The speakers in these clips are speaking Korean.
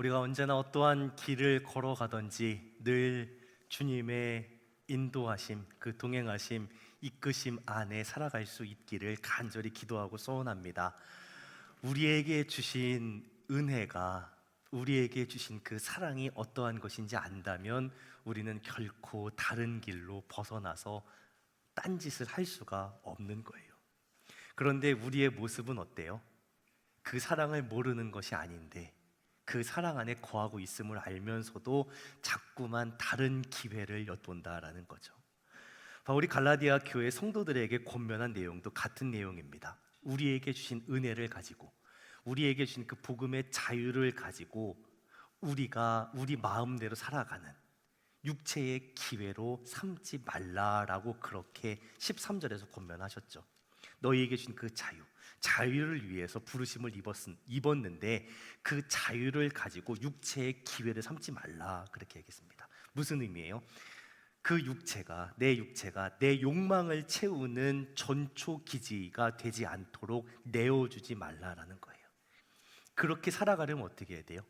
우리가 언제나 어떠한 길을 걸어가든지 늘 주님의 인도하심, 그 동행하심, 이끄심 안에 살아갈 수 있기를 간절히 기도하고 소원합니다. 우리에게 주신 은혜가, 우리에게 주신 그 사랑이 어떠한 것인지 안다면 우리는 결코 다른 길로 벗어나서 딴짓을 할 수가 없는 거예요. 그런데 우리의 모습은 어때요? 그 사랑을 모르는 것이 아닌데 그 사랑 안에 거하고 있음을 알면서도 자꾸만 다른 기회를 엿본다라는 거죠. 바울이 갈라디아 교회 성도들에게 권면한 내용도 같은 내용입니다. 우리에게 주신 은혜를 가지고, 우리에게 주신 그 복음의 자유를 가지고 우리가 우리 마음대로 살아가는 육체의 기회로 삼지 말라라고 그렇게 13절에서 권면하셨죠. 너희에게 주신 그 자유를 위해서 부르심을 입었는데 그 자유를 가지고 육체의 기회를 삼지 말라, 그렇게 얘기했습니다. 무슨 의미예요? 그 육체가 내 욕망을 채우는 전초 기지가 되지 않도록 내어주지 말라라는 거예요. 그렇게 살아가려면 어떻게 해야 돼요?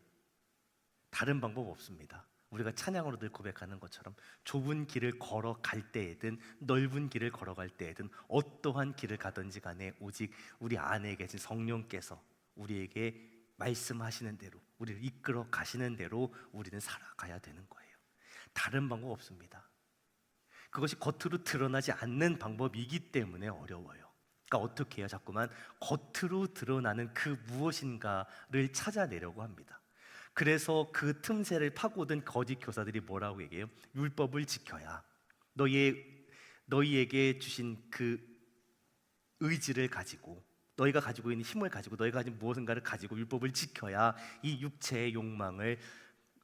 다른 방법 없습니다. 우리가 찬양으로 늘 고백하는 것처럼 좁은 길을 걸어갈 때에든 넓은 길을 걸어갈 때에든 어떠한 길을 가든지 간에 오직 우리 안에 계신 성령께서 우리에게 말씀하시는 대로, 우리를 이끌어 가시는 대로 우리는 살아가야 되는 거예요. 다른 방법 없습니다. 그것이 겉으로 드러나지 않는 방법이기 때문에 어려워요. 그러니까 어떻게 해요? 자꾸만 겉으로 드러나는 그 무엇인가를 찾아내려고 합니다. 그래서 그 틈새를 파고든 거짓 교사들이 뭐라고 얘기해요? 율법을 지켜야, 너희에게 주신 그 의지를 가지고, 너희가 가지고 있는 힘을 가지고, 너희가 가진 무엇인가를 가지고 율법을 지켜야 이 육체의 욕망을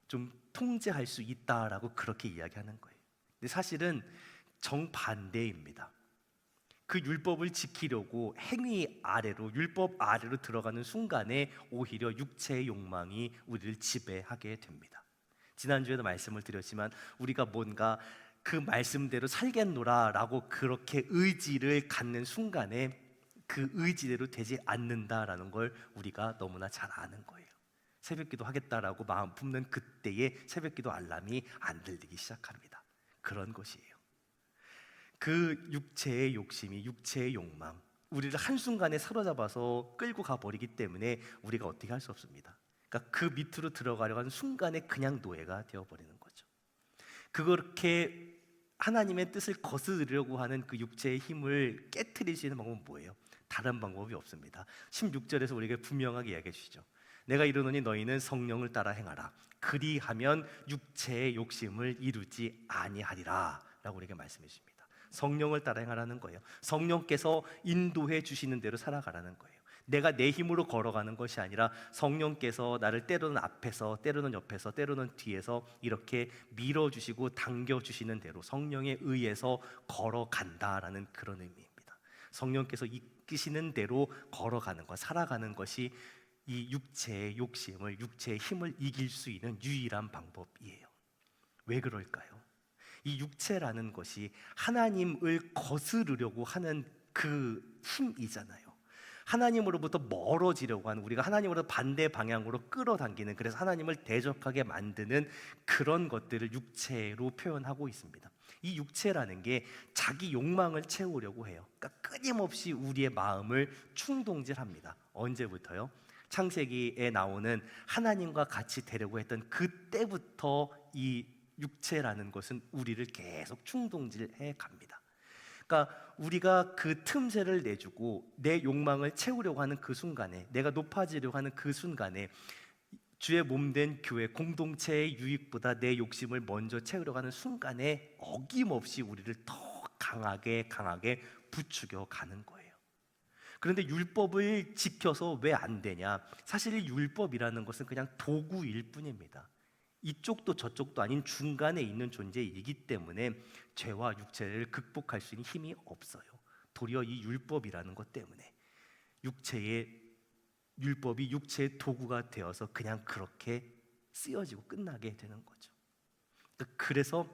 좀 통제할 수 있다라고 그렇게 이야기하는 거예요. 근데 사실은 정반대입니다. 그 율법을 지키려고 율법 아래로 들어가는 순간에 오히려 육체의 욕망이 우리를 지배하게 됩니다. 지난주에도 말씀을 드렸지만 우리가 뭔가 그 말씀대로 살겠노라 라고 그렇게 의지를 갖는 순간에 그 의지대로 되지 않는다라는 걸 우리가 너무나 잘 아는 거예요. 새벽기도 하겠다라고 마음 품는 그때에 새벽기도 알람이 안 들리기 시작합니다. 그런 것이에요. 그 육체의 욕심이, 육체의 욕망, 우리를 한순간에 사로잡아서 끌고 가버리기 때문에 우리가 어떻게 할 수 없습니다. 그러니까 그 밑으로 들어가려고 하는 순간에 그냥 노예가 되어버리는 거죠. 그렇게 하나님의 뜻을 거스르려고 하는 그 육체의 힘을 깨트릴 수 있는 방법은 뭐예요? 다른 방법이 없습니다. 16절에서 우리에게 분명하게 이야기해 주시죠. 내가 이르노니 너희는 성령을 따라 행하라. 그리하면 육체의 욕심을 이루지 아니하리라 라고 우리에게 말씀해 주십니다. 성령을 따라 행하라는 거예요. 성령께서 인도해 주시는 대로 살아가라는 거예요. 내가 내 힘으로 걸어가는 것이 아니라 성령께서 나를 때로는 앞에서, 때로는 옆에서, 때로는 뒤에서 이렇게 밀어주시고 당겨주시는 대로 성령에 의해서 걸어간다라는 그런 의미입니다. 성령께서 이끄시는 대로 걸어가는 것, 살아가는 것이 이 육체의 욕심을, 육체의 힘을 이길 수 있는 유일한 방법이에요. 왜 그럴까요? 이 육체라는 것이 하나님을 거스르려고 하는 그 힘이잖아요. 하나님으로부터 멀어지려고 하는, 우리가 하나님으로부터 반대 방향으로 끌어당기는, 그래서 하나님을 대적하게 만드는 그런 것들을 육체로 표현하고 있습니다. 이 육체라는 게 자기 욕망을 채우려고 해요. 그러니까 끊임없이 우리의 마음을 충동질합니다. 언제부터요? 창세기에 나오는 하나님과 같이 되려고 했던 그때부터 이 육체라는 것은 우리를 계속 충동질해 갑니다. 그러니까 우리가 그 틈새를 내주고 내 욕망을 채우려고 하는 그 순간에, 내가 높아지려고 하는 그 순간에 주의 몸된 교회 공동체의 유익보다 내 욕심을 먼저 채우려고 하는 순간에 어김없이 우리를 더 강하게 부추겨 가는 거예요. 그런데 율법을 지켜서 왜 안 되냐? 사실 이 율법이라는 것은 그냥 도구일 뿐입니다. 이쪽도 저쪽도 아닌 중간에 있는 존재이기 때문에 죄와 육체를 극복할 수 있는 힘이 없어요. 도리어 이 율법이라는 것 때문에 율법이 육체의 도구가 되어서 그냥 그렇게 쓰여지고 끝나게 되는 거죠. 그래서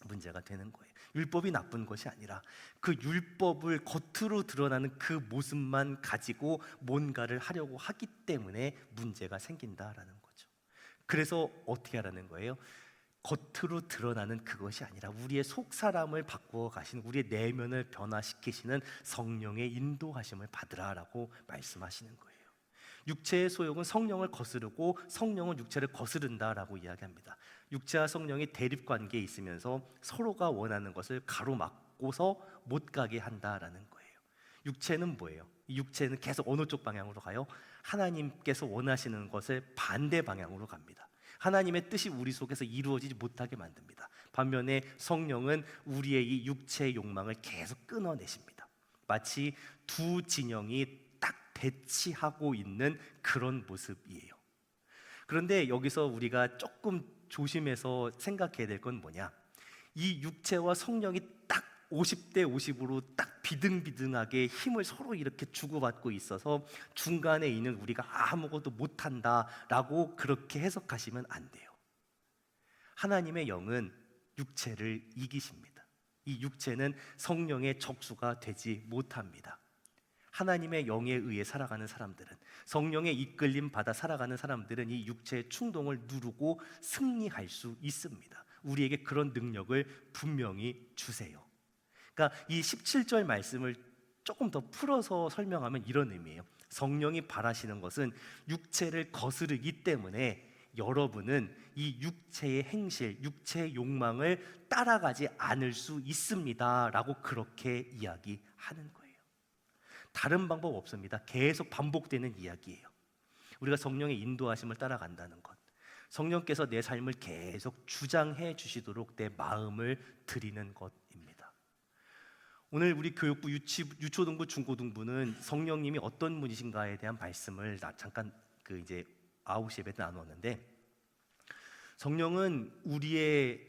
문제가 되는 거예요. 율법이 나쁜 것이 아니라 그 율법을 겉으로 드러나는 그 모습만 가지고 뭔가를 하려고 하기 때문에 문제가 생긴다라는 거죠. 그래서 어떻게 하라는 거예요? 겉으로 드러나는 그것이 아니라 우리의 속 사람을 바꾸어 가시는, 우리의 내면을 변화시키시는 성령의 인도하심을 받으라라고 말씀하시는 거예요. 육체의 소욕은 성령을 거스르고 성령은 육체를 거스른다라고 이야기합니다. 육체와 성령이 대립 관계에 있으면서 서로가 원하는 것을 가로막고서 못 가게 한다라는 거예요. 육체는 뭐예요? 이 육체는 계속 어느 쪽 방향으로 가요? 하나님께서 원하시는 것을 반대 방향으로 갑니다. 하나님의 뜻이 우리 속에서 이루어지지 못하게 만듭니다. 반면에 성령은 우리의 이 육체의 욕망을 계속 끊어내십니다. 마치 두 진영이 딱 대치하고 있는 그런 모습이에요. 그런데 여기서 우리가 조금 조심해서 생각해야 될 건 뭐냐? 이 육체와 성령이 딱 50대 50으로 딱 비등비등하게 힘을 서로 이렇게 주고받고 있어서 중간에 있는 우리가 아무것도 못한다라고 그렇게 해석하시면 안 돼요. 하나님의 영은 육체를 이기십니다. 이 육체는 성령의 적수가 되지 못합니다. 하나님의 영에 의해 살아가는 사람들은, 성령의 이끌림 받아 살아가는 사람들은 이 육체의 충동을 누르고 승리할 수 있습니다. 우리에게 그런 능력을 분명히 주세요. 그러니까 이 17절 말씀을 조금 더 풀어서 설명하면 이런 의미예요. 성령이 바라시는 것은 육체를 거스르기 때문에 여러분은 이 육체의 행실, 육체의 욕망을 따라가지 않을 수 있습니다 라고 그렇게 이야기하는 거예요. 다른 방법 없습니다. 계속 반복되는 이야기예요. 우리가 성령의 인도하심을 따라간다는 것, 성령께서 내 삶을 계속 주장해 주시도록 내 마음을 드리는 것입니다. 오늘 우리 교육부 유초등부 중고등부는 성령님이 어떤 분이신가에 대한 말씀을 잠깐 이제 9시 예배 때 나누었는데, 성령은 우리의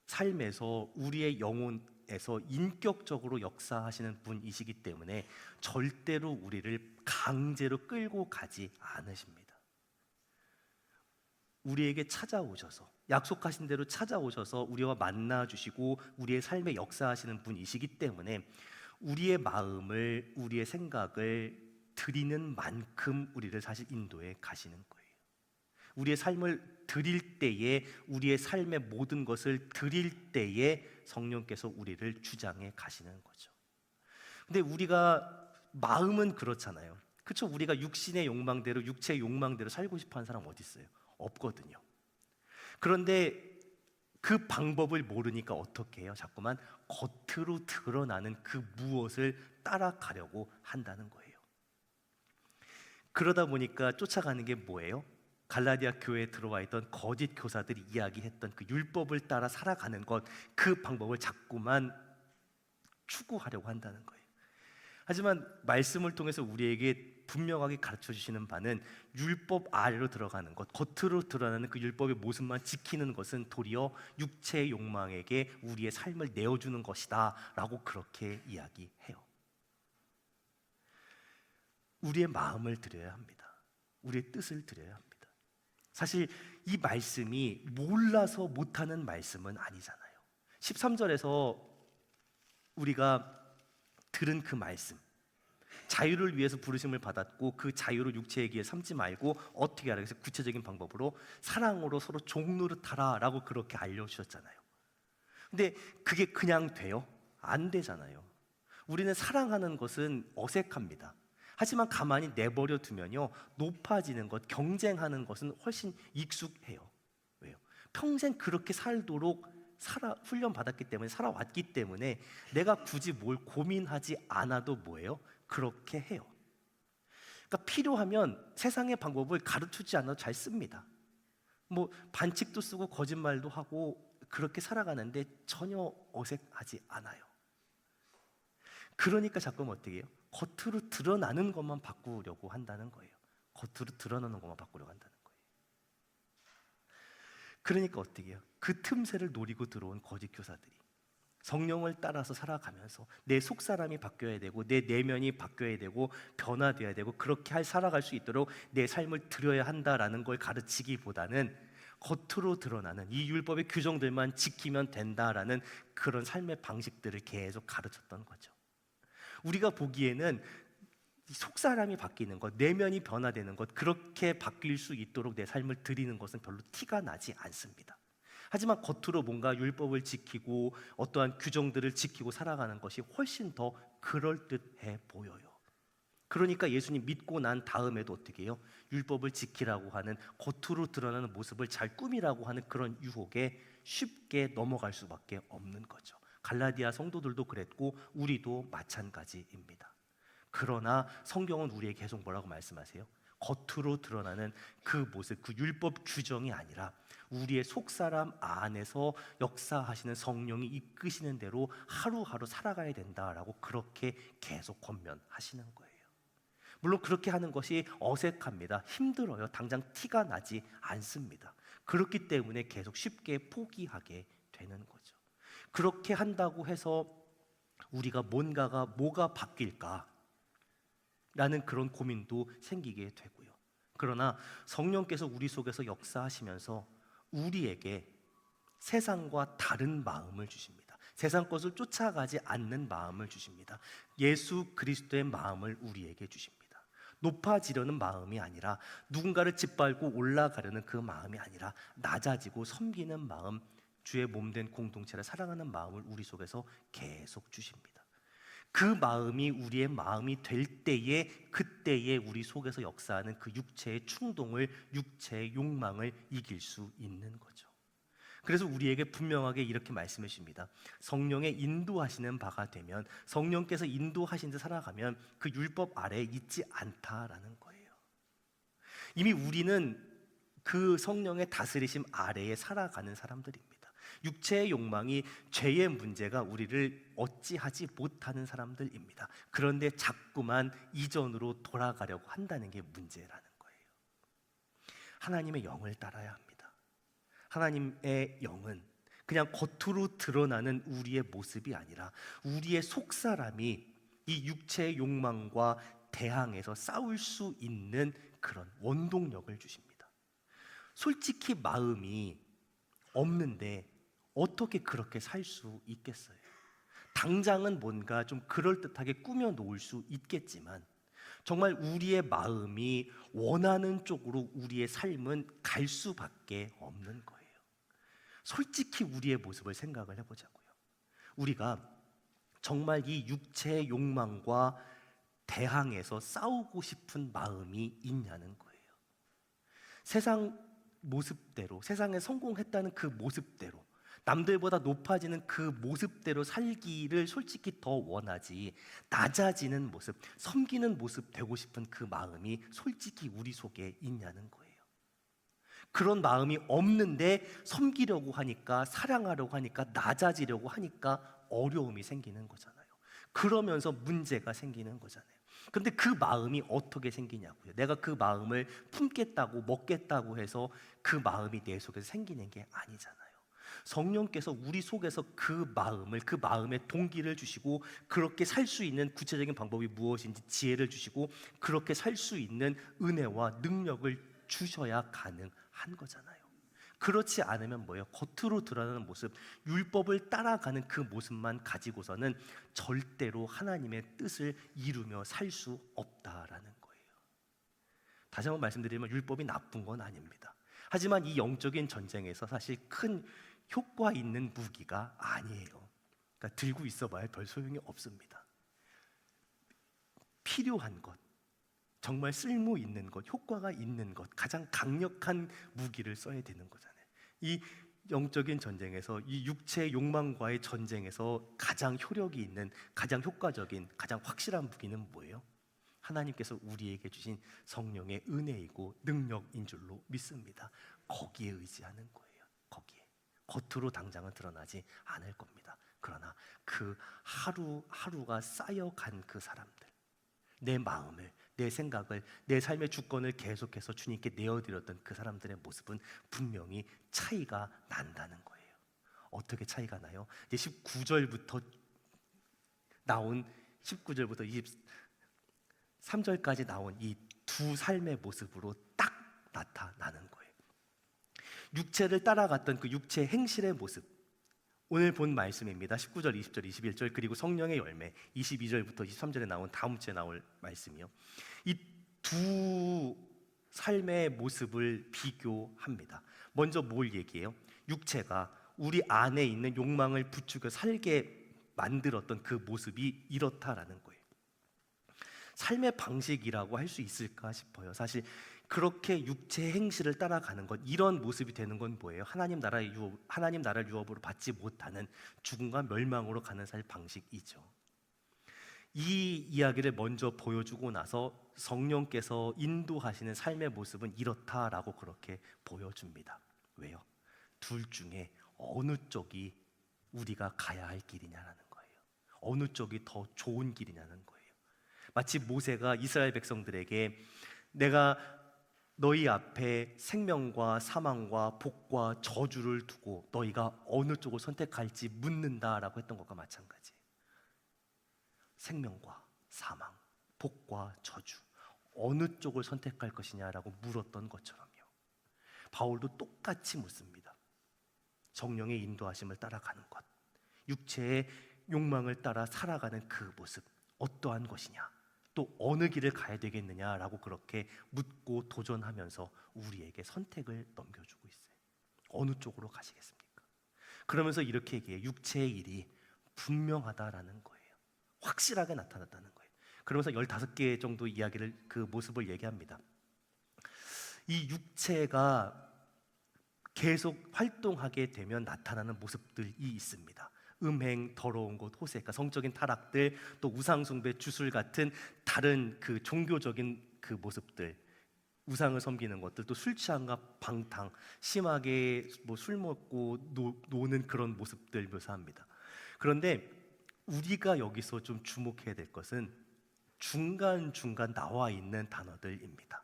삶에서, 우리의 영혼에서 인격적으로 역사하시는 분이시기 때문에 절대로 우리를 강제로 끌고 가지 않으십니다. 우리에게 찾아오셔서, 약속하신 대로 찾아오셔서 우리와 만나 주시고 우리의 삶에 역사하시는 분이시기 때문에 우리의 마음을, 우리의 생각을 드리는 만큼 우리를 사실 인도해 가시는 거예요. 우리의 삶을 드릴 때에, 우리의 삶의 모든 것을 드릴 때에 성령께서 우리를 주장해 가시는 거죠. 근데 우리가 마음은 그렇잖아요. 그렇죠? 우리가 육신의 욕망대로, 육체의 욕망대로 살고 싶어 하는 사람 어디 있어요? 없거든요. 그런데 그 방법을 모르니까 어떻게 해요? 자꾸만 겉으로 드러나는 그 무엇을 따라가려고 한다는 거예요. 그러다 보니까 쫓아가는 게 뭐예요? 갈라디아 교회에 들어와 있던 거짓 교사들이 이야기했던 그 율법을 따라 살아가는 것, 그 방법을 자꾸만 추구하려고 한다는 거예요. 하지만 말씀을 통해서 우리에게 분명하게 가르쳐 주시는 바는 율법 아래로 들어가는 것, 겉으로 드러나는 그 율법의 모습만 지키는 것은 도리어 육체의 욕망에게 우리의 삶을 내어주는 것이다 라고 그렇게 이야기해요. 우리의 마음을 드려야 합니다. 우리의 뜻을 드려야 합니다. 사실 이 말씀이 몰라서 못하는 말씀은 아니잖아요. 13절에서 우리가 들은 그 말씀, 자유를 위해서 부르심을 받았고 그 자유를 육체의 기에 삼지 말고 어떻게 하라, 그래서 구체적인 방법으로 사랑으로 서로 종노릇하라 라고 그렇게 알려주셨잖아요. 근데 그게 그냥 돼요? 안 되잖아요. 우리는 사랑하는 것은 어색합니다. 하지만 가만히 내버려 두면요, 높아지는 것, 경쟁하는 것은 훨씬 익숙해요. 왜요? 평생 그렇게 살도록 훈련받았기 때문에, 살아왔기 때문에 내가 굳이 뭘 고민하지 않아도 뭐예요? 그렇게 해요. 그러니까 필요하면 세상의 방법을 가르치지 않아도 잘 씁니다. 뭐 반칙도 쓰고 거짓말도 하고 그렇게 살아가는데 전혀 어색하지 않아요. 그러니까 자꾸 어떻게 해요? 겉으로 드러나는 것만 바꾸려고 한다는 거예요. 겉으로 드러나는 것만 바꾸려고 한다는 거예요. 그러니까 어떻게 해요? 그 틈새를 노리고 들어온 거짓 교사들이 성령을 따라서 살아가면서 내 속사람이 바뀌어야 되고 내 내면이 바뀌어야 되고 변화되어야 되고 그렇게 살아갈 수 있도록 내 삶을 드려야 한다라는 걸 가르치기보다는 겉으로 드러나는 이 율법의 규정들만 지키면 된다라는 그런 삶의 방식들을 계속 가르쳤던 거죠. 우리가 보기에는 이 속사람이 바뀌는 것, 내면이 변화되는 것, 그렇게 바뀔 수 있도록 내 삶을 드리는 것은 별로 티가 나지 않습니다. 하지만 겉으로 뭔가 율법을 지키고 어떠한 규정들을 지키고 살아가는 것이 훨씬 더 그럴듯해 보여요. 그러니까 예수님 믿고 난 다음에도 어떻게 해요? 율법을 지키라고 하는, 겉으로 드러나는 모습을 잘 꾸미라고 하는 그런 유혹에 쉽게 넘어갈 수밖에 없는 거죠. 갈라디아 성도들도 그랬고 우리도 마찬가지입니다. 그러나 성경은 우리에게 계속 뭐라고 말씀하세요? 겉으로 드러나는 그 모습, 그 율법 규정이 아니라 우리의 속사람 안에서 역사하시는 성령이 이끄시는 대로 하루하루 살아가야 된다라고 그렇게 계속 권면하시는 거예요. 물론 그렇게 하는 것이 어색합니다. 힘들어요. 당장 티가 나지 않습니다. 그렇기 때문에 계속 쉽게 포기하게 되는 거죠. 그렇게 한다고 해서 우리가 뭐가 바뀔까? 라는 그런 고민도 생기게 되고요. 그러나 성령께서 우리 속에서 역사하시면서 우리에게 세상과 다른 마음을 주십니다. 세상 것을 쫓아가지 않는 마음을 주십니다. 예수 그리스도의 마음을 우리에게 주십니다. 높아지려는 마음이 아니라, 누군가를 짓밟고 올라가려는 그 마음이 아니라 낮아지고 섬기는 마음, 주의 몸된 공동체를 사랑하는 마음을 우리 속에서 계속 주십니다. 그 마음이 우리의 마음이 될 때에, 그때에 우리 속에서 역사하는 그 육체의 충동을, 육체의 욕망을 이길 수 있는 거죠. 그래서 우리에게 분명하게 이렇게 말씀해 주십니다. 성령의 인도하시는 바가 되면, 성령께서 인도하신 데 살아가면 그 율법 아래에 있지 않다라는 거예요. 이미 우리는 그 성령의 다스리심 아래에 살아가는 사람들입니다. 육체의 욕망이, 죄의 문제가 우리를 어찌하지 못하는 사람들입니다. 그런데 자꾸만 이전으로 돌아가려고 한다는 게 문제라는 거예요. 하나님의 영을 따라야 합니다. 하나님의 영은 그냥 겉으로 드러나는 우리의 모습이 아니라 우리의 속사람이 이 육체의 욕망과 대항해서 싸울 수 있는 그런 원동력을 주십니다. 솔직히 마음이 없는데 어떻게 그렇게 살 수 있겠어요? 당장은 뭔가 좀 그럴듯하게 꾸며 놓을 수 있겠지만 정말 우리의 마음이 원하는 쪽으로 우리의 삶은 갈 수밖에 없는 거예요. 솔직히 우리의 모습을 생각을 해보자고요. 우리가 정말 이 육체의 욕망과 대항해서 싸우고 싶은 마음이 있냐는 거예요. 세상 모습대로, 세상에 성공했다는 그 모습대로, 남들보다 높아지는 그 모습대로 살기를 솔직히 더 원하지, 낮아지는 모습, 섬기는 모습 되고 싶은 그 마음이 솔직히 우리 속에 있냐는 거예요. 그런 마음이 없는데 섬기려고 하니까, 사랑하려고 하니까, 낮아지려고 하니까 어려움이 생기는 거잖아요. 그러면서 문제가 생기는 거잖아요. 그런데 그 마음이 어떻게 생기냐고요. 내가 그 마음을 품겠다고, 먹겠다고 해서 그 마음이 내 속에서 생기는 게 아니잖아요. 성령께서 우리 속에서 그 마음을, 그 마음의 동기를 주시고, 그렇게 살 수 있는 구체적인 방법이 무엇인지 지혜를 주시고, 그렇게 살 수 있는 은혜와 능력을 주셔야 가능한 거잖아요. 그렇지 않으면 뭐예요? 겉으로 드러나는 모습, 율법을 따라가는 그 모습만 가지고서는 절대로 하나님의 뜻을 이루며 살 수 없다라는 거예요. 다시 한번 말씀드리면 율법이 나쁜 건 아닙니다. 하지만 이 영적인 전쟁에서 사실 큰 효과 있는 무기가 아니에요. 그러니까 들고 있어봐야 별 소용이 없습니다. 필요한 것, 정말 쓸모 있는 것, 효과가 있는 것, 가장 강력한 무기를 써야 되는 거잖아요. 이 영적인 전쟁에서, 이 육체의 욕망과의 전쟁에서 가장 효력이 있는, 가장 효과적인, 가장 확실한 무기는 뭐예요? 하나님께서 우리에게 주신 성령의 은혜이고 능력인 줄로 믿습니다. 거기에 의지하는 거예요. 거기에. 겉으로 당장은 드러나지 않을 겁니다. 그러나 그 하루하루가 쌓여간 그 사람들, 내 마음을, 내 생각을, 내 삶의 주권을 계속해서 주님께 내어드렸던 그 사람들의 모습은 분명히 차이가 난다는 거예요. 어떻게 차이가 나요? 이제 19절부터 나온, 19절부터 23절까지 나온 이 두 삶의 모습으로 딱 나타나는 거예요. 육체를 따라갔던 그 육체의 행실의 모습, 오늘 본 말씀입니다. 19절, 20절, 21절 그리고 성령의 열매 22절부터 23절에 나온 다음 주에 나올 말씀이요. 이 두 삶의 모습을 비교합니다. 먼저 뭘 얘기해요? 육체가 우리 안에 있는 욕망을 부추겨 살게 만들었던 그 모습이 이렇다라는 거예요. 삶의 방식이라고 할 수 있을까 싶어요. 사실 그렇게 육체 행실을 따라가는 것, 이런 모습이 되는 건 뭐예요? 하나님 나라를 유업으로 받지 못하는 죽음과 멸망으로 가는 삶 방식이죠. 이 이야기를 먼저 보여주고 나서 성령께서 인도하시는 삶의 모습은 이렇다라고 그렇게 보여줍니다. 왜요? 둘 중에 어느 쪽이 우리가 가야 할 길이냐라는 거예요. 어느 쪽이 더 좋은 길이냐는 거예요. 마치 모세가 이스라엘 백성들에게 내가 너희 앞에 생명과 사망과 복과 저주를 두고 너희가 어느 쪽을 선택할지 묻는다라고 했던 것과 마찬가지예요. 생명과 사망, 복과 저주, 어느 쪽을 선택할 것이냐라고 물었던 것처럼요. 바울도 똑같이 묻습니다. 성령의 인도하심을 따라가는 것, 육체의 욕망을 따라 살아가는 그 모습, 어떠한 것이냐, 또 어느 길을 가야 되겠느냐라고 그렇게 묻고 도전하면서 우리에게 선택을 넘겨주고 있어요. 어느 쪽으로 가시겠습니까? 그러면서 이렇게 얘기해요. 육체의 일이 분명하다라는 거예요. 확실하게 나타났다는 거예요. 그러면서 15개 정도 이야기를, 그 모습을 얘기합니다. 이 육체가 계속 활동하게 되면 나타나는 모습들이 있습니다. 음행, 더러운 것, 호색, 그러니까 성적인 타락들, 또 우상숭배, 주술 같은 다른 그 종교적인 그 모습들, 우상을 섬기는 것들, 또 술 취함과 방탕, 심하게 뭐 술 먹고 노는 그런 모습들 묘사합니다. 그런데 우리가 여기서 좀 주목해야 될 것은 중간중간 나와 있는 단어들입니다.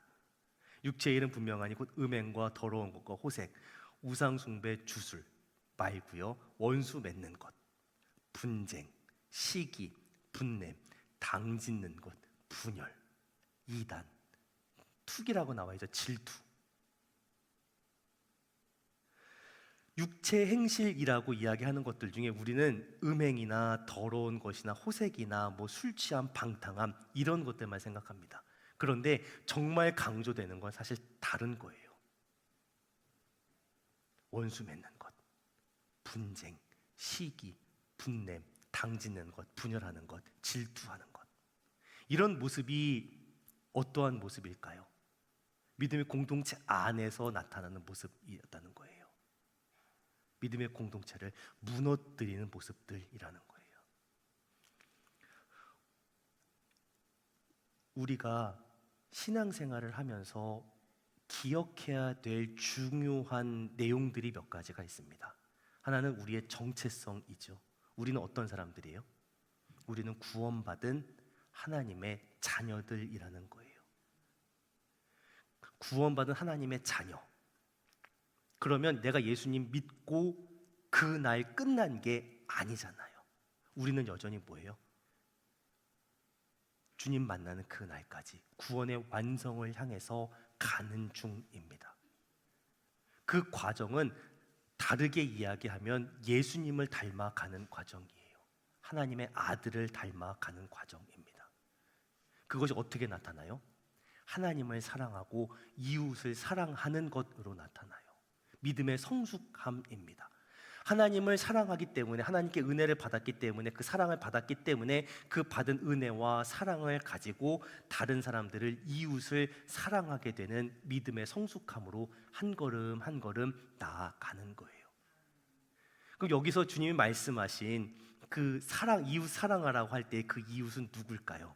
육체의 일은 분명하니 곧 음행과 더러운 것과 호색, 우상숭배, 주술 말고요, 원수 맺는 것, 분쟁, 시기, 분냄, 당짓는 것, 분열, 이단, 투기라고 나와 있죠. 질투. 육체 행실이라고 이야기하는 것들 중에 우리는 음행이나 더러운 것이나 호색이나 뭐 술 취함, 방탕함 이런 것들만 생각합니다. 그런데 정말 강조되는 건 사실 다른 거예요. 원수 맺는 것, 분쟁, 시기, 분냄, 당짓는 것, 분열하는 것, 질투하는 것. 이런 모습이 어떠한 모습일까요? 믿음의 공동체 안에서 나타나는 모습이었다는 거예요. 믿음의 공동체를 무너뜨리는 모습들이라는 거예요. 우리가 신앙생활을 하면서 기억해야 될 중요한 내용들이 몇 가지가 있습니다. 하나는 우리의 정체성이죠. 우리는 어떤 사람들이에요? 우리는 구원받은 하나님의 자녀들이라는 거예요. 구원받은 하나님의 자녀. 그러면 내가 예수님 믿고 그 날 끝난 게 아니잖아요. 우리는 여전히 뭐예요? 주님 만나는 그 날까지 구원의 완성을 향해서 가는 중입니다. 그 과정은 다르게 이야기하면 예수님을 닮아가는 과정이에요. 하나님의 아들을 닮아가는 과정입니다. 그것이 어떻게 나타나요? 하나님을 사랑하고 이웃을 사랑하는 것으로 나타나요. 믿음의 성숙함입니다. 하나님을 사랑하기 때문에, 하나님께 은혜를 받았기 때문에, 그 사랑을 받았기 때문에 그 받은 은혜와 사랑을 가지고 다른 사람들을, 이웃을 사랑하게 되는 믿음의 성숙함으로 한 걸음 한 걸음 나아가는 거예요. 그럼 여기서 주님이 말씀하신 그 사랑, 이웃 사랑하라고 할 때 그 이웃은 누굴까요?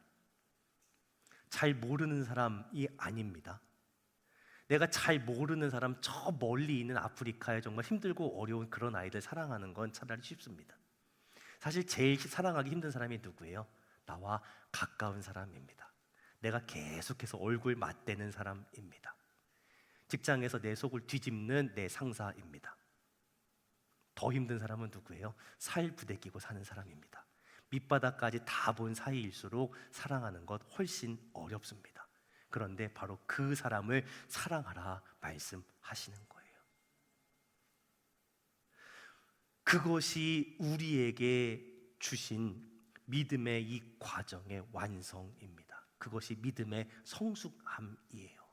잘 모르는 사람이 아닙니다. 내가 잘 모르는 사람, 저 멀리 있는 아프리카에 정말 힘들고 어려운 그런 아이들 사랑하는 건 차라리 쉽습니다. 사실 제일 사랑하기 힘든 사람이 누구예요? 나와 가까운 사람입니다. 내가 계속해서 얼굴 맞대는 사람입니다. 직장에서 내 속을 뒤집는 내 상사입니다. 더 힘든 사람은 누구예요? 살 부대끼고 사는 사람입니다. 밑바닥까지 다 본 사이일수록 사랑하는 것 훨씬 어렵습니다. 그런데 바로 그 사람을 사랑하라 말씀하시는 거예요. 그것이 우리에게 주신 믿음의 이 과정의 완성입니다. 그것이 믿음의 성숙함이에요.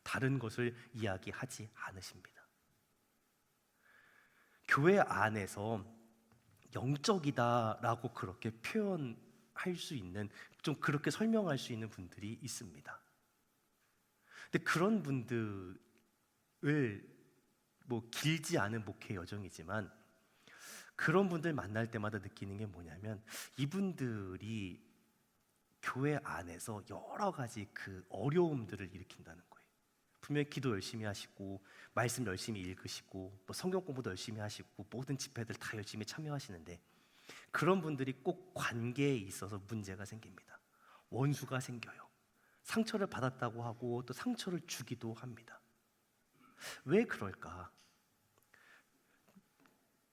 다른 것을 이야기하지 않으십니다. 교회 안에서 영적이다라고 그렇게 표현할 수 있는, 좀 그렇게 설명할 수 있는 분들이 있습니다. 근데 그런 분들을 뭐 길지 않은 목회 여정이지만 그런 분들 만날 때마다 느끼는 게 뭐냐면 이분들이 교회 안에서 여러 가지 그 어려움들을 일으킨다는 거예요. 분명히 기도 열심히 하시고 말씀 열심히 읽으시고 뭐 성경 공부도 열심히 하시고 모든 집회들 다 열심히 참여하시는데 그런 분들이 꼭 관계에 있어서 문제가 생깁니다. 원수가 생겨요. 상처를 받았다고 하고 또 상처를 주기도 합니다. 왜 그럴까?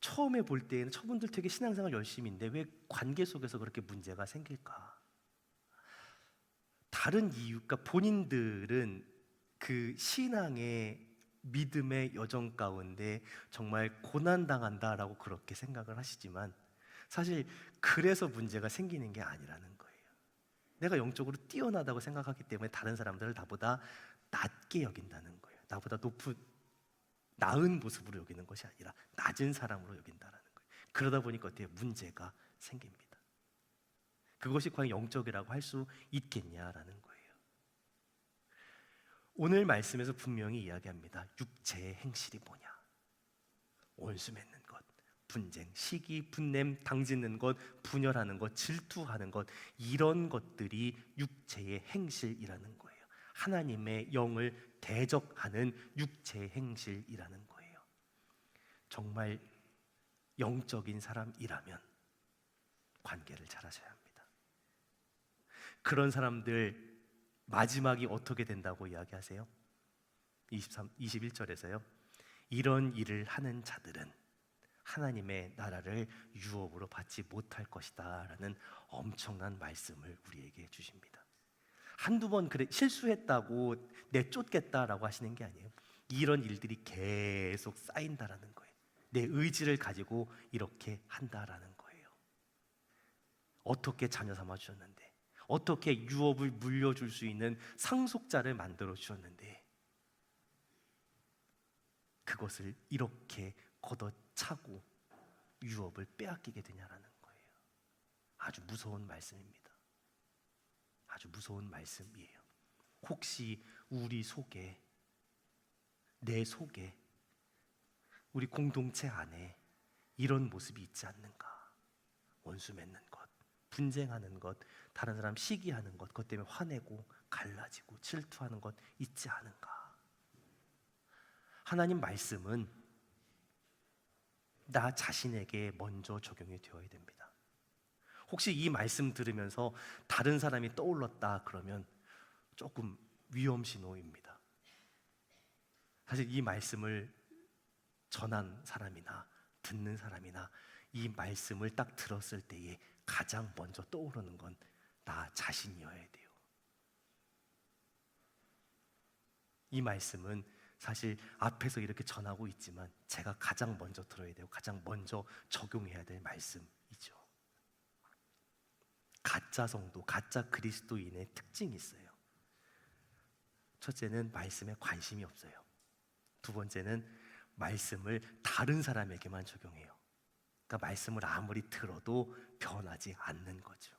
처음에 볼 때에는 저분들 되게 신앙생활 열심히인데 왜 관계 속에서 그렇게 문제가 생길까? 다른 이유가, 본인들은 그 신앙의 믿음의 여정 가운데 정말 고난당한다라고 그렇게 생각을 하시지만 사실 그래서 문제가 생기는 게 아니라는 거예요. 내가 영적으로 뛰어나다고 생각하기 때문에 다른 사람들을 나보다 낮게 여긴다는 거예요. 나보다 나은 모습으로 여기는 것이 아니라 낮은 사람으로 여긴다는 거예요. 그러다 보니까 어때요? 문제가 생깁니다. 그것이 과연 영적이라고 할 수 있겠냐라는 거예요. 오늘 말씀에서 분명히 이야기합니다. 육체의 행실이 뭐냐? 원수 맺는 것, 분쟁, 시기, 분냄, 당짓는 것, 분열하는 것, 질투하는 것, 이런 것들이 육체의 행실이라는 거예요. 하나님의 영을 대적하는 육체의 행실이라는 거예요. 정말 영적인 사람이라면 관계를 잘 하셔야 합니다. 그런 사람들 마지막이 어떻게 된다고 이야기하세요? 21절에서요. 이런 일을 하는 자들은 하나님의 나라를 유업으로 받지 못할 것이다 라는 엄청난 말씀을 우리에게 주십니다. 한두 번 그래 실수했다고 내쫓겠다라고 하시는 게 아니에요. 이런 일들이 계속 쌓인다라는 거예요. 내 의지를 가지고 이렇게 한다라는 거예요. 어떻게 자녀 삼아 주셨는데, 어떻게 유업을 물려줄 수 있는 상속자를 만들어 주셨는데 그것을 이렇게 걷어차고 유업을 빼앗기게 되냐라는 거예요. 아주 무서운 말씀입니다. 아주 무서운 말씀이에요. 혹시 우리 속에, 내 속에, 우리 공동체 안에 이런 모습이 있지 않는가? 원수 맺는 것, 분쟁하는 것, 다른 사람 시기하는 것, 그것 때문에 화내고 갈라지고 질투하는 것 있지 않은가? 하나님 말씀은 나 자신에게 먼저 적용이 되어야 됩니다. 혹시 이 말씀 들으면서 다른 사람이 떠올랐다 그러면 조금 위험 신호입니다. 사실 이 말씀을 전한 사람이나 듣는 사람이나 이 말씀을 딱 들었을 때에 가장 먼저 떠오르는 건 나 자신이어야 돼요. 이 말씀은 사실 앞에서 이렇게 전하고 있지만 제가 가장 먼저 들어야 되고 가장 먼저 적용해야 될 말씀이죠. 가짜 성도, 가짜 그리스도인의 특징이 있어요. 첫째는 말씀에 관심이 없어요. 두 번째는 말씀을 다른 사람에게만 적용해요. 그러니까 말씀을 아무리 들어도 변하지 않는 거죠.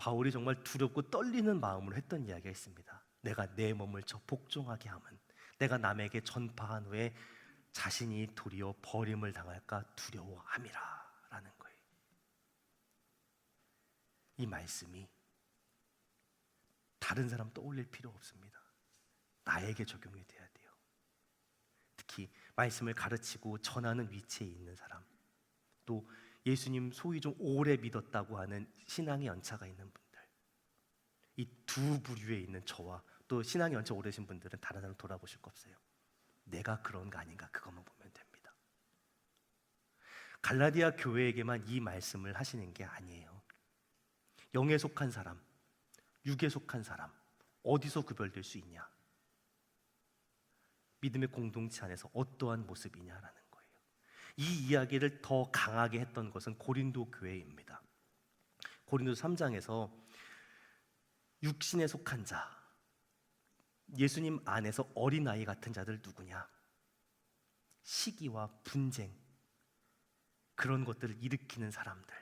바울이 정말 두렵고 떨리는 마음으로 했던 이야기가 있습니다. 내가 내 몸을 저 복종하게 함은 내가 남에게 전파한 후에 자신이 도리어 버림을 당할까 두려워함이라 라는 거예요. 이 말씀이 다른 사람 떠올릴 필요 없습니다. 나에게 적용이 돼야 돼요. 특히 말씀을 가르치고 전하는 위치에 있는 사람, 또 예수님 소위 좀 오래 믿었다고 하는 신앙의 연차가 있는 분들, 이 두 부류에 있는 저와 또 신앙의 연차 오래신 분들은 다른 사람 돌아보실 거 없어요. 내가 그런가 아닌가 그것만 보면 됩니다. 갈라디아 교회에게만 이 말씀을 하시는 게 아니에요. 영에 속한 사람, 육에 속한 사람, 어디서 구별될 수 있냐? 믿음의 공동체 안에서 어떠한 모습이냐라는 거예요. 이 이야기를 더 강하게 했던 것은 고린도 교회입니다. 고린도 3장에서 육신에 속한 자, 예수님 안에서 어린아이 같은 자들 누구냐? 시기와 분쟁, 그런 것들을 일으키는 사람들,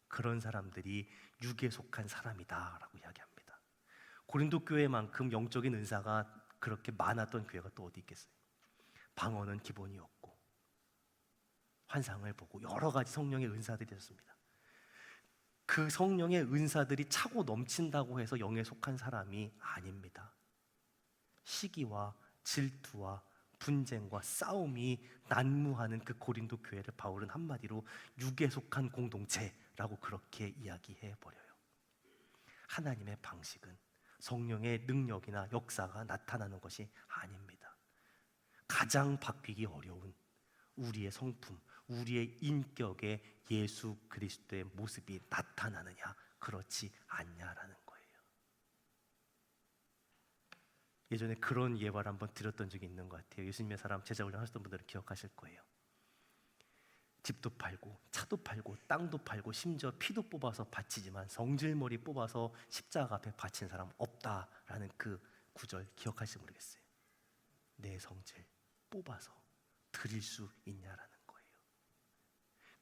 그런 사람들이 육에 속한 사람이다라고 이야기합니다. 고린도 교회만큼 영적인 은사가 그렇게 많았던 교회가 또 어디 있겠어요? 방언은 기본이었고 환상을 보고 여러 가지 성령의 은사들이 있었습니다. 그 성령의 은사들이 차고 넘친다고 해서 영에 속한 사람이 아닙니다. 시기와 질투와 분쟁과 싸움이 난무하는 그 고린도 교회를 바울은 한마디로 육에 속한 공동체라고 그렇게 이야기해 버려요. 하나님의 방식은 성령의 능력이나 역사가 나타나는 것이 아닙니다. 가장 바뀌기 어려운 우리의 성품, 우리의 인격에 예수 그리스도의 모습이 나타나느냐, 그렇지 않냐라는 거예요. 예전에 그런 예화를 한번 드렸던 적이 있는 것 같아요. 예수님의 사람 제자 훈련 하셨던 분들은 기억하실 거예요. 집도 팔고 차도 팔고 땅도 팔고 심지어 피도 뽑아서 바치지만 성질머리 뽑아서 십자가 앞에 바친 사람 없다라는 그 구절 기억하실지 모르겠어요. 내 성질 뽑아서 드릴 수 있냐라는 거예요.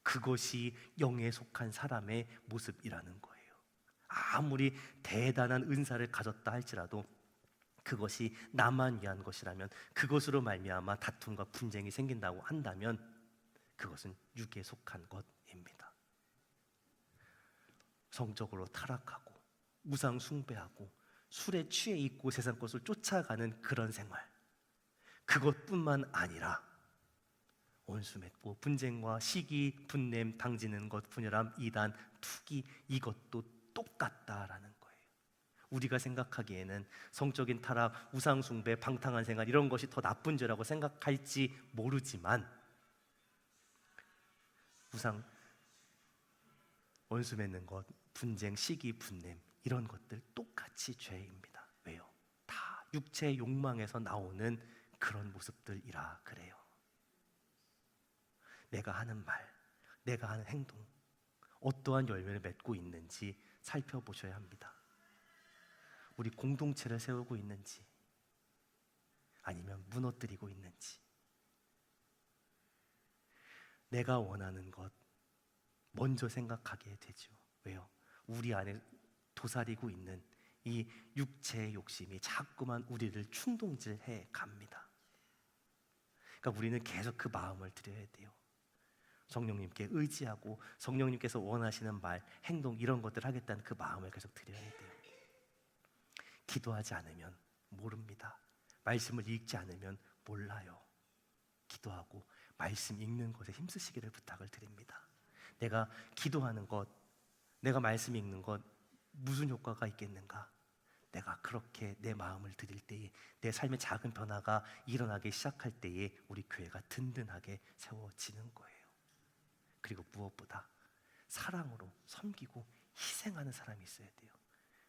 그것이 영에 속한 사람의 모습이라는 거예요. 아무리 대단한 은사를 가졌다 할지라도 그것이 나만 위한 것이라면, 그것으로 말미암아 다툼과 분쟁이 생긴다고 한다면 그것은 육에 속한 것입니다. 성적으로 타락하고 우상 숭배하고 술에 취해 있고 세상 것을 쫓아가는 그런 생활, 그것뿐만 아니라 원수 맺고 분쟁과 시기, 분냄, 당지는 것, 분열함, 이단, 투기, 이것도 똑같다라는 거예요. 우리가 생각하기에는 성적인 타락, 우상 숭배, 방탕한 생활 이런 것이 더 나쁜 죄라고 생각할지 모르지만 우상, 원수 맺는 것, 분쟁, 시기, 분냄 이런 것들 똑같이 죄입니다. 왜요? 다 육체의 욕망에서 나오는 그런 모습들이라 그래요. 내가 하는 말, 내가 하는 행동, 어떠한 열매를 맺고 있는지 살펴보셔야 합니다. 우리 공동체를 세우고 있는지 아니면 무너뜨리고 있는지. 내가 원하는 것 먼저 생각하게 되죠. 왜요? 우리 안에 도사리고 있는 이 육체의 욕심이 자꾸만 우리를 충동질해 갑니다. 그러니까 우리는 계속 그 마음을 들여야 돼요. 성령님께 의지하고 성령님께서 원하시는 말, 행동 이런 것들 하겠다는 그 마음을 계속 드려야 돼요. 기도하지 않으면 모릅니다. 말씀을 읽지 않으면 몰라요. 기도하고 말씀 읽는 것에 힘쓰시기를 부탁을 드립니다. 내가 기도하는 것, 내가 말씀 읽는 것 무슨 효과가 있겠는가? 내가 그렇게 내 마음을 드릴 때에 내 삶의 작은 변화가 일어나기 시작할 때에 우리 교회가 든든하게 세워지는 거예요. 그리고 무엇보다 사랑으로 섬기고 희생하는 사람이 있어야 돼요.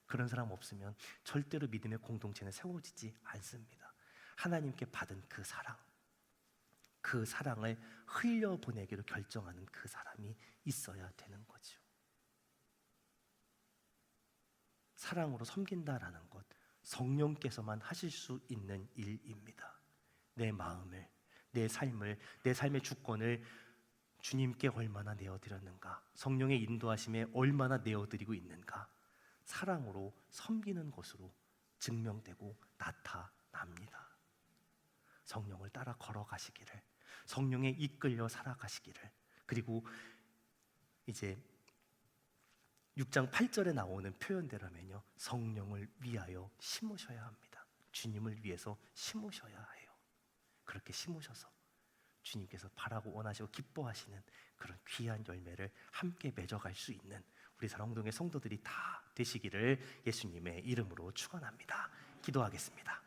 그런 사람 없으면 절대로 믿음의 공동체는 세워지지 않습니다. 하나님께 받은 그 사랑, 그 사랑을 흘려보내기로 결정하는 그 사람이 있어야 되는 거죠. 사랑으로 섬긴다라는 것, 성령께서만 하실 수 있는 일입니다. 내 마음을, 내 삶을, 내 삶의 주권을 주님께 얼마나 내어드렸는가, 성령의 인도하심에 얼마나 내어드리고 있는가, 사랑으로 섬기는 것으로 증명되고 나타납니다. 성령을 따라 걸어가시기를, 성령에 이끌려 살아가시기를. 그리고 이제 6장 8절에 나오는 표현대로면요, 성령을 위하여 심으셔야 합니다. 주님을 위해서 심으셔야 해요. 그렇게 심으셔서 주님께서 바라고 원하시고 기뻐하시는 그런 귀한 열매를 함께 맺어갈 수 있는 우리 사랑동의 성도들이 다 되시기를 예수님의 이름으로 축원합니다. 기도하겠습니다.